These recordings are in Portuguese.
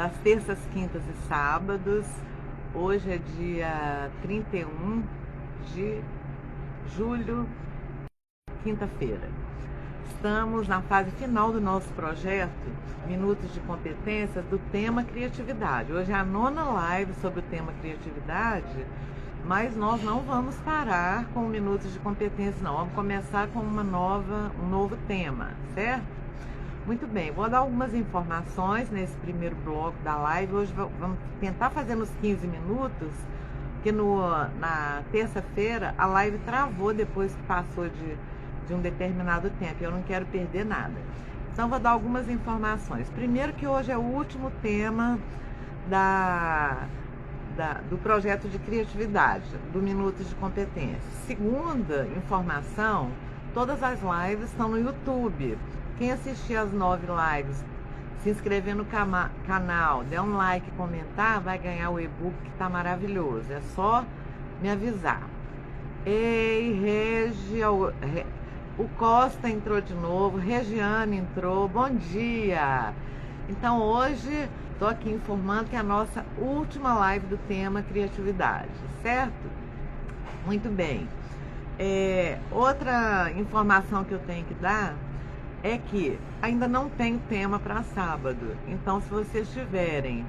das terças, quintas e sábados. Hoje é dia 31 de julho, quinta-feira. Estamos na fase final do nosso projeto Minutos de Competência do tema criatividade. Hoje é a 9ª live sobre o tema criatividade, mas nós não vamos parar com Minutos de Competência, não. Vamos começar com um novo tema, certo? Muito bem, vou dar algumas informações nesse primeiro bloco da live. Hoje vamos tentar fazer nos 15 minutos, porque na terça-feira a live travou depois que passou de um determinado tempo. Eu não quero perder nada. Então vou dar algumas informações. Primeiro, que hoje é o último tema do projeto de criatividade, do Minutos de Competência. Segunda informação, todas as lives estão no YouTube. Quem assistir as 9 lives, se inscrever no canal, der um like e comentar, vai ganhar o e-book que está maravilhoso. É só me avisar. Ei, o Costa entrou de novo, Regiane entrou, bom dia! Então hoje estou aqui informando que é a nossa última live do tema criatividade, certo? Muito bem. Outra informação que eu tenho que dar é que ainda não tem tema para sábado. Então, se vocês tiverem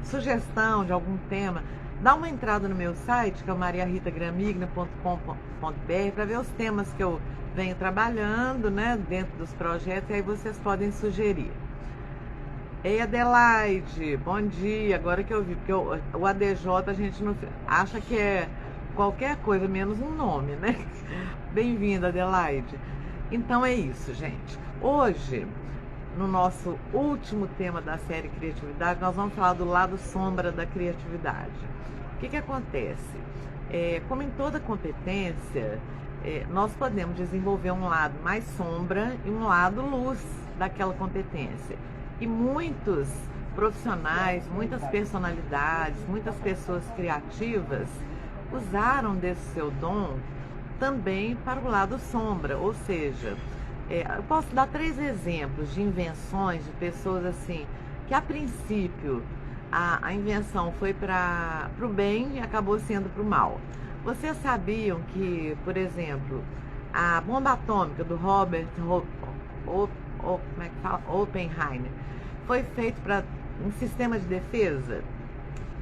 sugestão de algum tema, dá uma entrada no meu site, que é mariarritagramigna.com.br, para ver os temas que eu venho trabalhando, né, dentro dos projetos, e aí vocês podem sugerir. Ei, Adelaide, bom dia. Agora que eu vi, porque o ADJ a gente não acha que é qualquer coisa menos um nome, né? Bem-vinda, Adelaide. Então é isso, gente. Hoje, no nosso último tema da série Criatividade, nós vamos falar do lado sombra da criatividade. O que acontece? Como em toda competência, nós podemos desenvolver um lado mais sombra e um lado luz daquela competência. E muitos profissionais, muitas personalidades, muitas pessoas criativas usaram desse seu dom também para o lado sombra, ou seja, eu posso dar 3 exemplos de invenções de pessoas assim, que a princípio a invenção foi para o bem e acabou sendo para o mal. Vocês sabiam que, por exemplo, a bomba atômica do Robert Oppenheimer foi feito para um sistema de defesa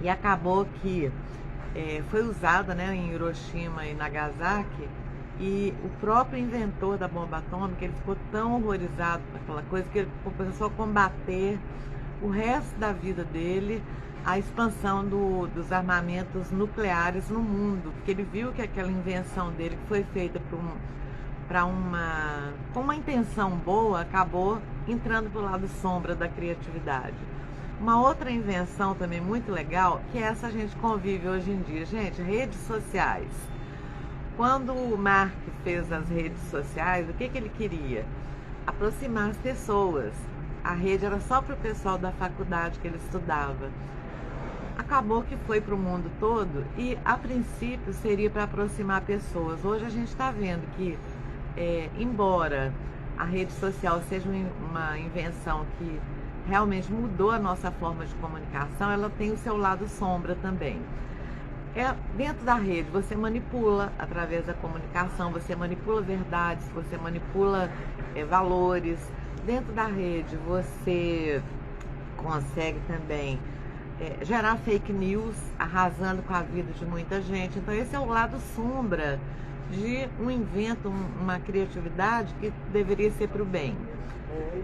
e acabou que foi usada, né, em Hiroshima e Nagasaki, e o próprio inventor da bomba atômica, ele ficou tão horrorizado com aquela coisa que ele começou a combater o resto da vida dele a expansão dos armamentos nucleares no mundo, porque ele viu que aquela invenção dele, que foi feita com uma intenção boa, acabou entrando para o lado sombra da criatividade. Uma outra invenção também muito legal, que essa a gente convive hoje em dia, gente, redes sociais. Quando o Mark fez as redes sociais, o que ele queria? Aproximar as pessoas. A rede era só para o pessoal da faculdade que ele estudava. Acabou que foi para o mundo todo e, a princípio, seria para aproximar pessoas. Hoje a gente está vendo que, embora a rede social seja uma invenção que realmente mudou a nossa forma de comunicação, ela tem o seu lado sombra também. Dentro da rede você manipula através da comunicação, você manipula verdades, você manipula valores. Dentro da rede você consegue também gerar fake news, arrasando com a vida de muita gente. Então esse é o lado sombra de um invento, uma criatividade que deveria ser para o bem.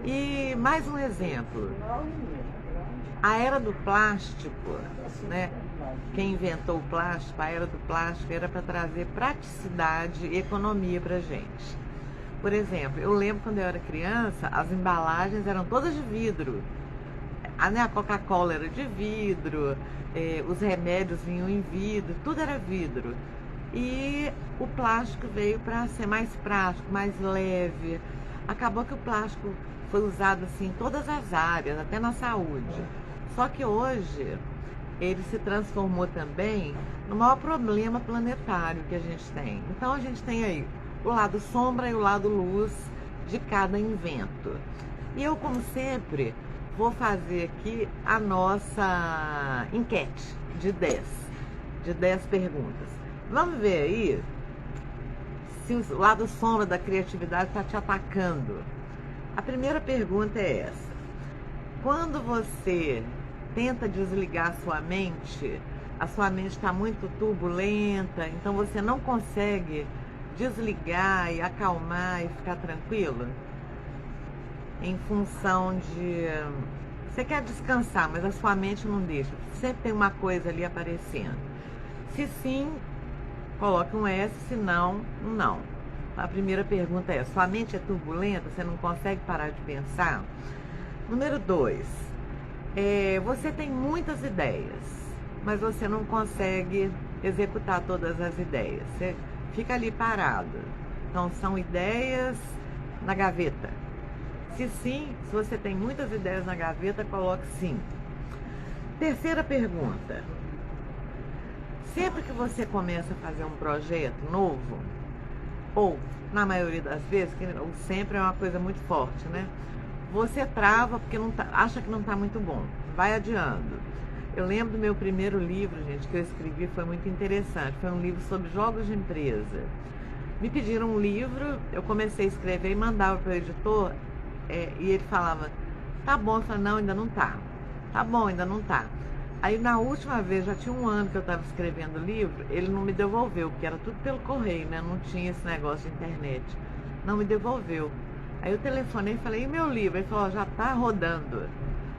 E mais um exemplo, a era do plástico, né? Quem inventou o plástico, a era do plástico, era para trazer praticidade e economia para a gente. Por exemplo, eu lembro quando eu era criança, as embalagens eram todas de vidro. A Coca-Cola era de vidro, os remédios vinham em vidro, tudo era vidro. E o plástico veio para ser mais prático, mais leve. Acabou que o plástico foi usado assim em todas as áreas, até na saúde. Só que hoje ele se transformou também no maior problema planetário que a gente tem. Então a gente tem aí o lado sombra e o lado luz de cada invento. E eu, como sempre, vou fazer aqui a nossa enquete de 10 perguntas. Vamos ver aí se o lado sombra da criatividade está te atacando. A primeira pergunta é essa: quando você tenta desligar a sua mente está muito turbulenta, então você não consegue desligar e acalmar e ficar tranquilo? Em função de... Você quer descansar, mas a sua mente não deixa. Sempre tem uma coisa ali aparecendo. Se sim, coloque um S, se não, um não. A primeira pergunta é: sua mente é turbulenta? Você não consegue parar de pensar? Número 2, você tem muitas ideias, mas você não consegue executar todas as ideias. Você fica ali parado. Então, são ideias na gaveta. Se sim, se você tem muitas ideias na gaveta, coloque sim. Terceira pergunta: sempre que você começa a fazer um projeto novo, ou na maioria das vezes, que sempre é uma coisa muito forte, né? Você trava porque acha que não está muito bom, vai adiando. Eu lembro do meu primeiro livro, gente, que eu escrevi, foi muito interessante. Foi um livro sobre jogos de empresa. Me pediram um livro, eu comecei a escrever e mandava para o editor, e ele falava: tá bom. Eu falei: não, ainda não tá. Tá bom, ainda não tá. Aí na última vez, já tinha um ano que eu estava escrevendo o livro, ele não me devolveu, porque era tudo pelo correio, né? Não tinha esse negócio de internet. Não me devolveu. Aí eu telefonei e falei: e meu livro? Ele falou: já tá rodando.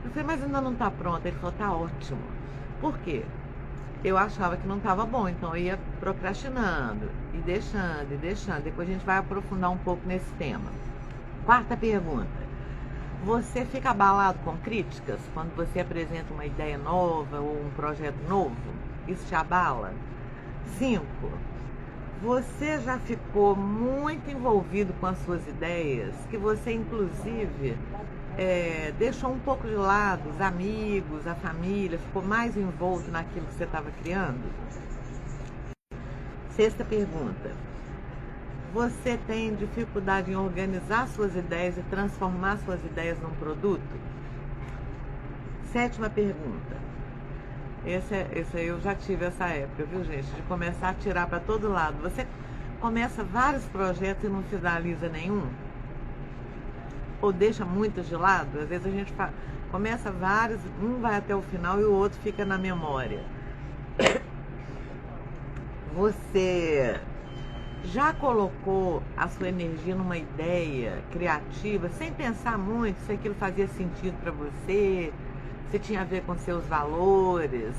Eu falei: mas ainda não tá pronto. Ele falou: tá ótimo. Por quê? Eu achava que não estava bom, então eu ia procrastinando e deixando e deixando. Depois a gente vai aprofundar um pouco nesse tema. Quarta pergunta: você fica abalado com críticas quando você apresenta uma ideia nova ou um projeto novo? Isso te abala? 5, você já ficou muito envolvido com as suas ideias, que você inclusive deixou um pouco de lado os amigos, a família, ficou mais envolto naquilo que você estava criando? Sexta pergunta: você tem dificuldade em organizar suas ideias e transformar suas ideias num produto? Sétima pergunta: essa eu já tive essa época, viu, gente? De começar a tirar para todo lado. Você começa vários projetos e não finaliza nenhum? Ou deixa muitos de lado? Às vezes a gente começa vários, um vai até o final e o outro fica na memória. Você já colocou a sua energia numa ideia criativa, sem pensar muito se aquilo fazia sentido para você, se tinha a ver com seus valores?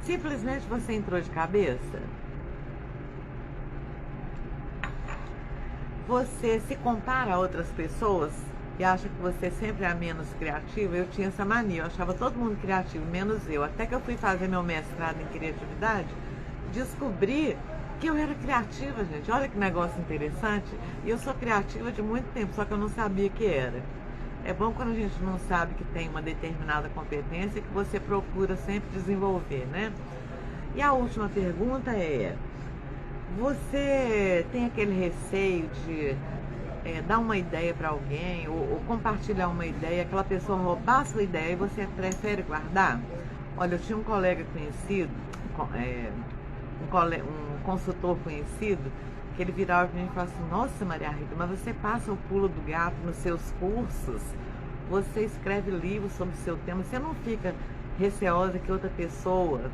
Simplesmente você entrou de cabeça? Você se compara a outras pessoas e acha que você sempre é a menos criativa? Eu tinha essa mania, eu achava todo mundo criativo, menos eu. Até que eu fui fazer meu mestrado em criatividade, descobri que eu era criativa, gente. Olha que negócio interessante. E eu sou criativa de muito tempo, só que eu não sabia que era. É bom quando a gente não sabe que tem uma determinada competência que você procura sempre desenvolver, né? E a última pergunta é: você tem aquele receio de dar uma ideia para alguém ou compartilhar uma ideia, aquela pessoa roubar a sua ideia e você prefere guardar? Olha, eu tinha um colega conhecido, um consultor conhecido, que ele virava para mim e falava assim: nossa, Maria Rita, mas você passa o pulo do gato nos seus cursos, você escreve livros sobre o seu tema, você não fica receosa que outra pessoa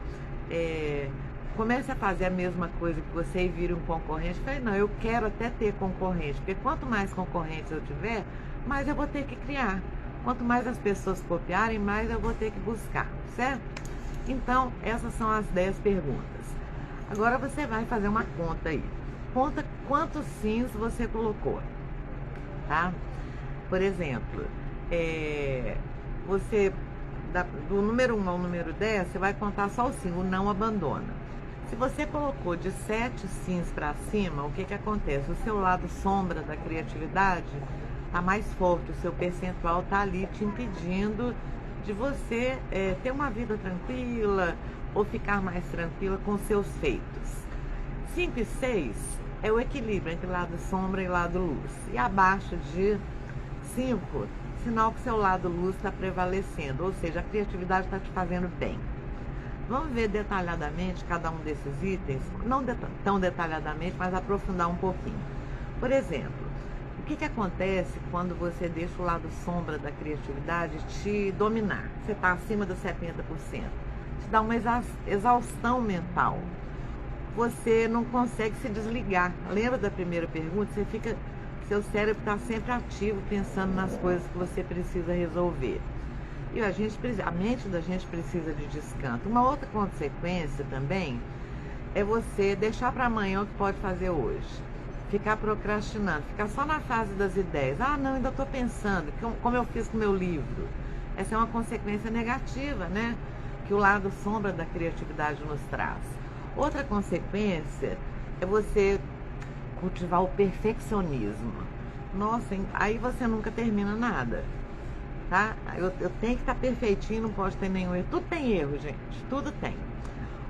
comece a fazer a mesma coisa que você e vire um concorrente? Eu falei: não, eu quero até ter concorrente, porque quanto mais concorrentes eu tiver, mais eu vou ter que criar. Quanto mais as pessoas copiarem, mais eu vou ter que buscar, certo? Então, essas são as 10 perguntas. Agora você vai fazer uma conta aí. Conta quantos sims você colocou, tá? Por exemplo, você, do número 1 ao número 10, você vai contar só o sim, o não abandona. Se você colocou de 7 sims para cima, o que que acontece? O seu lado sombra da criatividade está mais forte, o seu percentual está ali te impedindo de você ter uma vida tranquila ou ficar mais tranquila com seus feitos. 5 e 6 é o equilíbrio entre lado sombra e lado luz. E abaixo de 5, sinal que seu lado luz está prevalecendo, ou seja, a criatividade está te fazendo bem. Vamos ver detalhadamente cada um desses itens, não tão detalhadamente, mas aprofundar um pouquinho. Por exemplo, o que acontece quando você deixa o lado sombra da criatividade te dominar? Você está acima dos 70%. Te dá uma exaustão mental. Você não consegue se desligar. Lembra da primeira pergunta? Seu cérebro está sempre ativo, pensando nas coisas que você precisa resolver. E a mente da gente precisa de descanso. Uma outra consequência também é você deixar para amanhã o que pode fazer hoje. Ficar procrastinando, ficar só na fase das ideias. Ah, não, ainda estou pensando, como eu fiz com o meu livro. Essa é uma consequência negativa, né? Que o lado sombra da criatividade nos traz. Outra consequência é você cultivar o perfeccionismo. Nossa, aí você nunca termina nada, tá? Eu tenho que estar perfeitinho, não pode ter nenhum erro. Tudo tem erro, gente, tudo tem.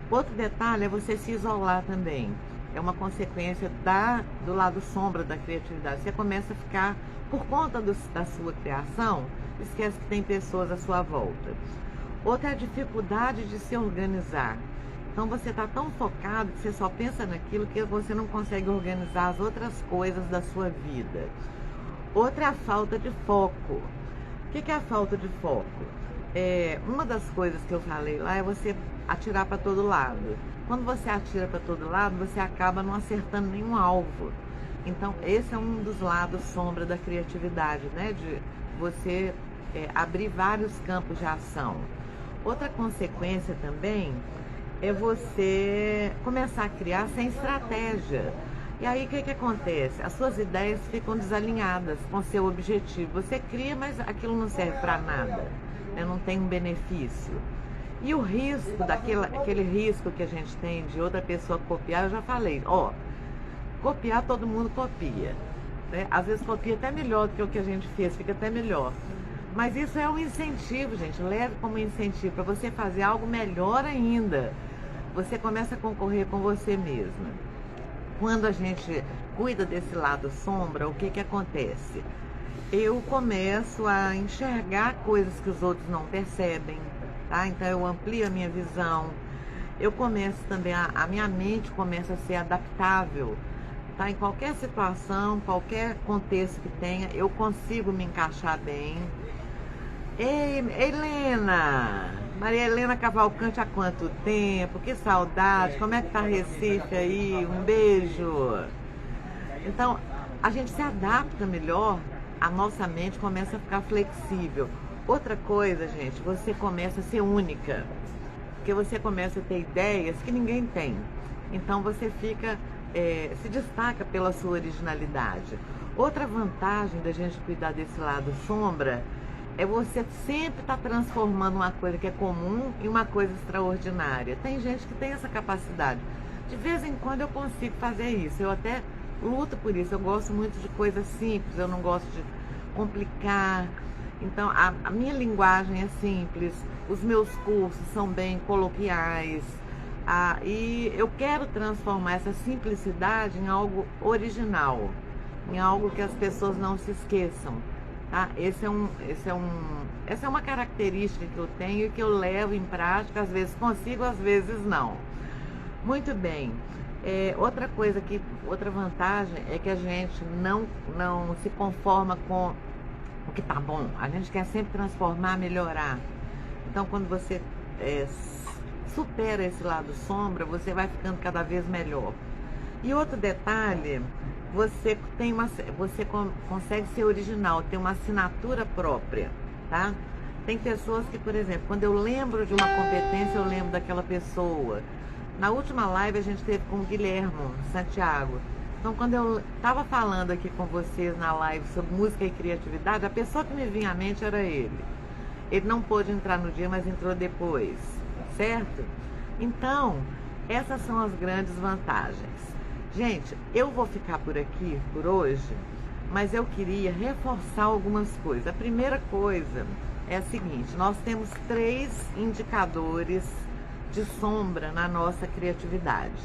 Outro detalhe é você se isolar também. É uma consequência do lado sombra da criatividade. Você começa a ficar, por conta da sua criação, esquece que tem pessoas à sua volta. Outra é a dificuldade de se organizar. Então você está tão focado que você só pensa naquilo que você não consegue organizar as outras coisas da sua vida. Outra é a falta de foco. O que é a falta de foco? Uma das coisas que eu falei lá é você atirar para todo lado. Quando você atira para todo lado, você acaba não acertando nenhum alvo. Então esse é um dos lados sombra da criatividade, né? De você abrir vários campos de ação. Outra consequência também é você começar a criar sem estratégia. E aí o que acontece? As suas ideias ficam desalinhadas com seu objetivo. Você cria, mas aquilo não serve para nada, né? Não tem um benefício. E o risco, aquele risco que a gente tem de outra pessoa copiar, eu já falei, copiar todo mundo copia, né? Às vezes copia até melhor do que o que a gente fez, fica até melhor. Mas isso é um incentivo, gente, leve como incentivo para você fazer algo melhor ainda. Você começa a concorrer com você mesma. Quando a gente cuida desse lado sombra, o que acontece? Eu começo a enxergar coisas que os outros não percebem, tá? Então eu amplio a minha visão. Eu começo também, a minha mente começa a ser adaptável, tá? Em qualquer situação, qualquer contexto que tenha, eu consigo me encaixar bem. Ei, Helena! Maria Helena Cavalcante, há quanto tempo? Que saudade! Como é que tá Recife aí? Um beijo! Então, a gente se adapta melhor, a nossa mente começa a ficar flexível. Outra coisa, gente, você começa a ser única, porque você começa a ter ideias que ninguém tem. Então, você se destaca pela sua originalidade. Outra vantagem da gente cuidar desse lado sombra é você sempre estar transformando uma coisa que é comum em uma coisa extraordinária. Tem gente que tem essa capacidade. De vez em quando eu consigo fazer isso. Eu até luto por isso. Eu gosto muito de coisas simples. Eu não gosto de complicar. Então, a minha linguagem é simples. Os meus cursos são bem coloquiais. E eu quero transformar essa simplicidade em algo original. Em algo que as pessoas não se esqueçam. Tá? Essa é uma característica que eu tenho e que eu levo em prática, às vezes consigo, às vezes não. Muito bem. Outra vantagem é que a gente não se conforma com o que tá bom. A gente quer sempre transformar, melhorar. Então, quando você supera esse lado sombra, você vai ficando cada vez melhor. E outro detalhe, você consegue ser original, ter uma assinatura própria, tá? Tem pessoas que, por exemplo, quando eu lembro de uma competência, eu lembro daquela pessoa. Na última live a gente teve com o Guilherme Santiago. Então, quando eu estava falando aqui com vocês na live sobre música e criatividade, a pessoa que me vinha à mente era ele. Ele não pôde entrar no dia, mas entrou depois, certo? Então, essas são as grandes vantagens. Gente, eu vou ficar por aqui por hoje, mas eu queria reforçar algumas coisas. A primeira coisa é a seguinte: nós temos 3 indicadores de sombra na nossa criatividade.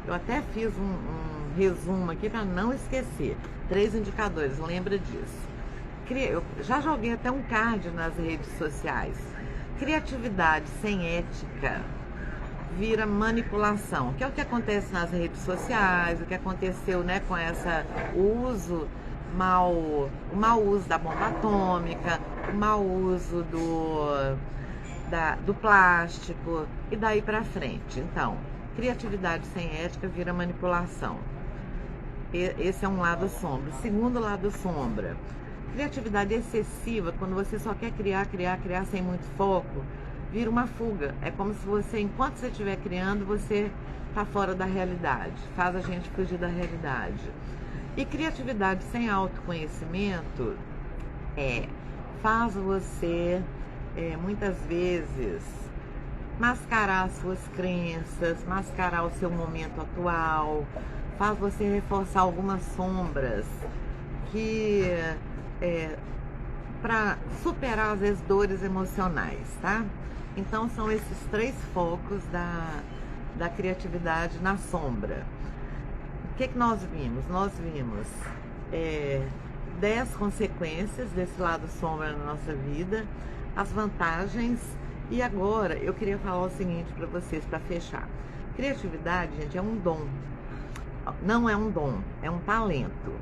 Eu até fiz um resumo aqui para não esquecer. 3 indicadores, lembra disso. eu já joguei até um card nas redes sociais. Criatividade sem ética vira manipulação, que é o que acontece nas redes sociais, o que aconteceu, né, com o mau uso da bomba atômica, o mau uso do plástico e daí para frente. Então, criatividade sem ética vira manipulação. Esse é um lado sombra. Segundo lado sombra, criatividade excessiva, quando você só quer criar sem muito foco, vira uma fuga. É como se você, enquanto você estiver criando, você está fora da realidade. Faz a gente fugir da realidade. E criatividade sem autoconhecimento faz você, muitas vezes, mascarar as suas crenças, mascarar o seu momento atual, faz você reforçar algumas sombras que para superar, às vezes, dores emocionais, tá? Então, são esses 3 focos da criatividade na sombra. O que nós vimos? Nós vimos 10 consequências desse lado sombra na nossa vida, as vantagens, e agora eu queria falar o seguinte para vocês, para fechar. Criatividade, gente, é um dom. Não é um dom, é um talento.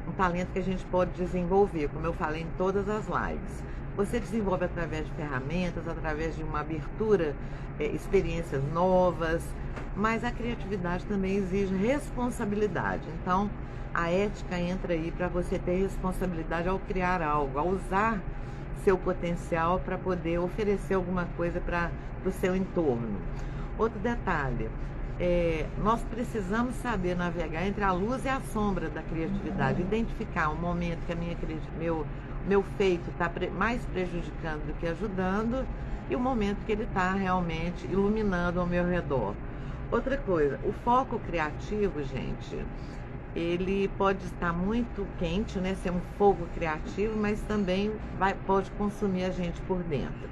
Um talento que a gente pode desenvolver, como eu falei em todas as lives. Você desenvolve através de ferramentas, através de uma abertura, experiências novas, mas a criatividade também exige responsabilidade. Então, a ética entra aí para você ter responsabilidade ao criar algo, ao usar seu potencial para poder oferecer alguma coisa para o seu entorno. Outro detalhe, nós precisamos saber navegar entre a luz e a sombra da criatividade, identificar um momento que meu feito está mais prejudicando do que ajudando e o momento que ele está realmente iluminando ao meu redor. Outra coisa, o foco criativo, gente, ele pode estar muito quente, né, ser um fogo criativo, mas também pode consumir a gente por dentro.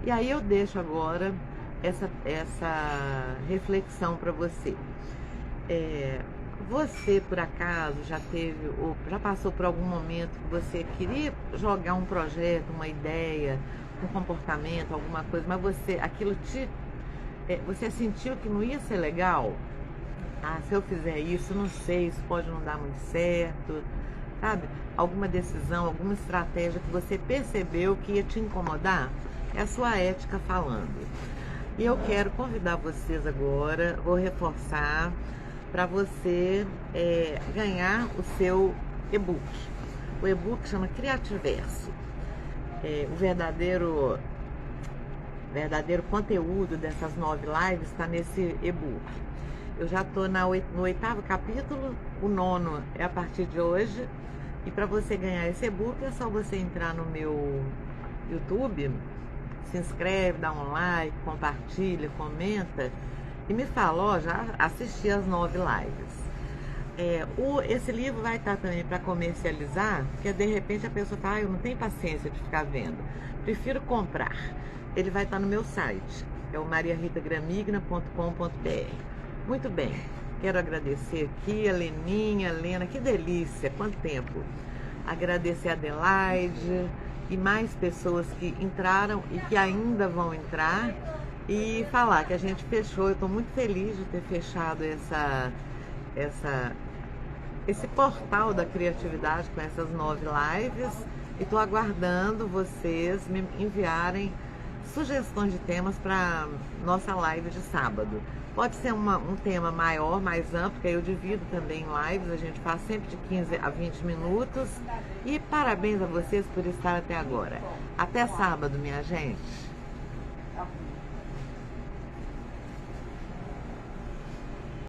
E aí eu deixo agora essa reflexão para você. Você, por acaso, já passou por algum momento que você queria jogar um projeto, uma ideia, um comportamento, alguma coisa, mas você sentiu que não ia ser legal? Se eu fizer isso, não sei, isso pode não dar muito certo, sabe? Alguma decisão, alguma estratégia que você percebeu que ia te incomodar? É a sua ética falando. E eu quero convidar vocês agora, vou reforçar, para você ganhar o seu e-book. O e-book chama Criativerso. O verdadeiro conteúdo dessas 9 lives está nesse e-book. Eu já estou no 8º capítulo, o 9º é a partir de hoje. E para você ganhar esse e-book é só você entrar no meu YouTube, se inscreve, dá um like, compartilha, comenta e me fala, já assisti as 9 lives. Esse livro vai estar também para comercializar, porque de repente a pessoa fala, eu não tenho paciência de ficar vendo, prefiro comprar. Ele vai estar no meu site, é o mariaritagramigna.com.br. Muito bem, quero agradecer aqui a Leninha, Lena, que delícia, quanto tempo. Agradecer a Adelaide e mais pessoas que entraram e que ainda vão entrar. E falar que a gente fechou, eu estou muito feliz de ter fechado esse portal da criatividade com essas 9 lives. E estou aguardando vocês me enviarem sugestões de temas para nossa live de sábado. Pode ser um tema maior, mais amplo, que aí eu divido também em lives, a gente faz sempre de 15 a 20 minutos. E parabéns a vocês por estar até agora. Até sábado, minha gente.